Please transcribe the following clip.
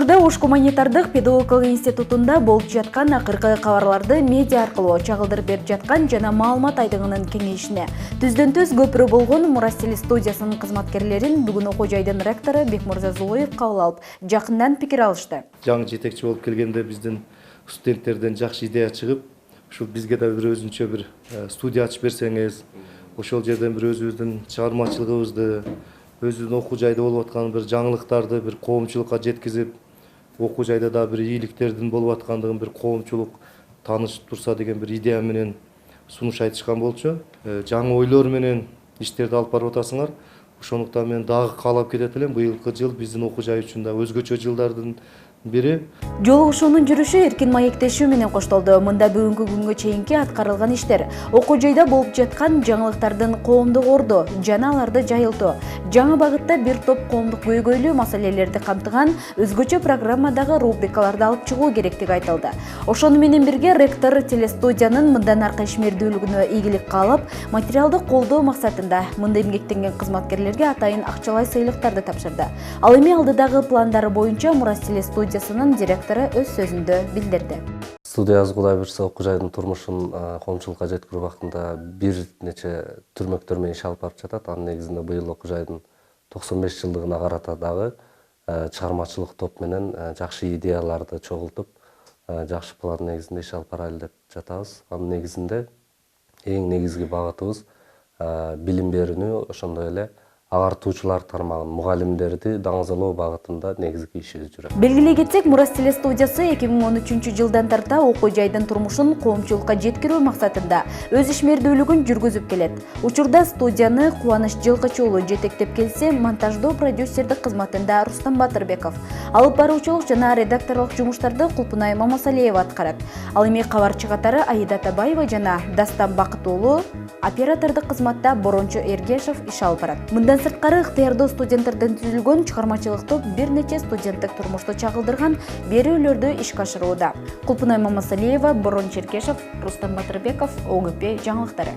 Учурда Ош гуманитардык педагогика институтунда болуп жаткан акыркы кабарларды медиа аркылуу чагылдырып берип жаткан жана маалымат айдыгынын кеңейишине түздөн-түз көпүрө болгон Мурастили студиясынын кызматкерлерин бүгүн окуу жайдын ректору Бекмурза Зулуев кабыл алып, жакындан пикир алышты. Жаңы жетекчи болуп келгенде биздин студенттерден жакшы идея чыгып, ушу бизге да бир өзүнчө бир студия ачып берсеңиз, ошол жерден бир өзүбүздүн чыгармачылыгыбызды, өзүнүн окуу жайда болуп аткан бир жаңылыктарды бир коомчулукка жеткизип, окуу жайда да бир ийгиликтердин болуп аткандыгын бир коомчулук таанышып турса деген бир идея менен сунуш айтышкан болчу. Жаңы ойлор менен иштерди алып барып атасыңар. Ошондуктан мен дагы каалап кетет элем, быйылкы жыл биздин окуу жай үчүн да өзгөчө жылдардын бири. Жолугушуунун жүрүшү эркин маектешүү менен коштолду. Мында бүгүнкү күнгө чейинки аткарылган иштер, окуу жайда болуп жаткан жаңылыктардын коомдук орду жана аларды жайылтуу, жаңы багытта бир топ коомдук көйгөйлүү маселелерди камтыган өзгөчө программадагы рубрикаларды алып чыгуу керектиги айтылды. Ошону менен бирге ректор телестудиянын мындан аркы ишмердүүлүгүнө ийгилик каалап, материалдык колдоо максатында мында эмгектенген кызматкерлерге атайын акчалай сыйлыктарды тапшырды. Ал эми алдыдагы пландары боюнча Мурастили студиясынын директору өз сөзүндө билдирди. Студиябыз Кудай буйрса окуу жайдын турмушун коомчулукка жеткирүү убактында бир нече түрмөктөр менен иш алып барып жатат. Анын негизинде быйыл окуу жайдын 95 жылдыгына карата дагы чыгармачылык топ менен жакшы идеяларды чогултуп, жакшы план негизинде иш алып барайлы деп жатабыз. Анын негизинде эң негизги багытыбыз билим берүүнү, ошондой эле агартуучулар тармагын, мугалимдерди даңазалоо багытында негизги ишибиз жүрөт. Белгилей кетсек, Мурастили студиясы 2013 жылдан тарта окуу жайдын турмушун коомчулукка жеткирүү максатында өз ишмердүүлүгүн жүргүзүп келет. Учурда студияны Кубаныч Жылкычы уулу жетектеп келсе, монтаждоо продюсердик кызматында Рустам Батырбеков, алып баруучулук жана редакторлук жумуштарды Кулпунай Мамасалиева аткарат. Ал эми кабарчы катары Аида Табаева жана Дастан Бакыт уулу оператордук кызматта Борончо Эргешев иш алып барат. Мындан сырткары ыктыярдуу студенттерден түзүлгөн чыгармачылык топ бир нече студенттик турмушту чагылдырган берүүлөрдү ишке ашырууда. Кулпунай Мамасалиева, Борончо Эргешев, Рустам Батырбеков, ОГП жаңылыктары.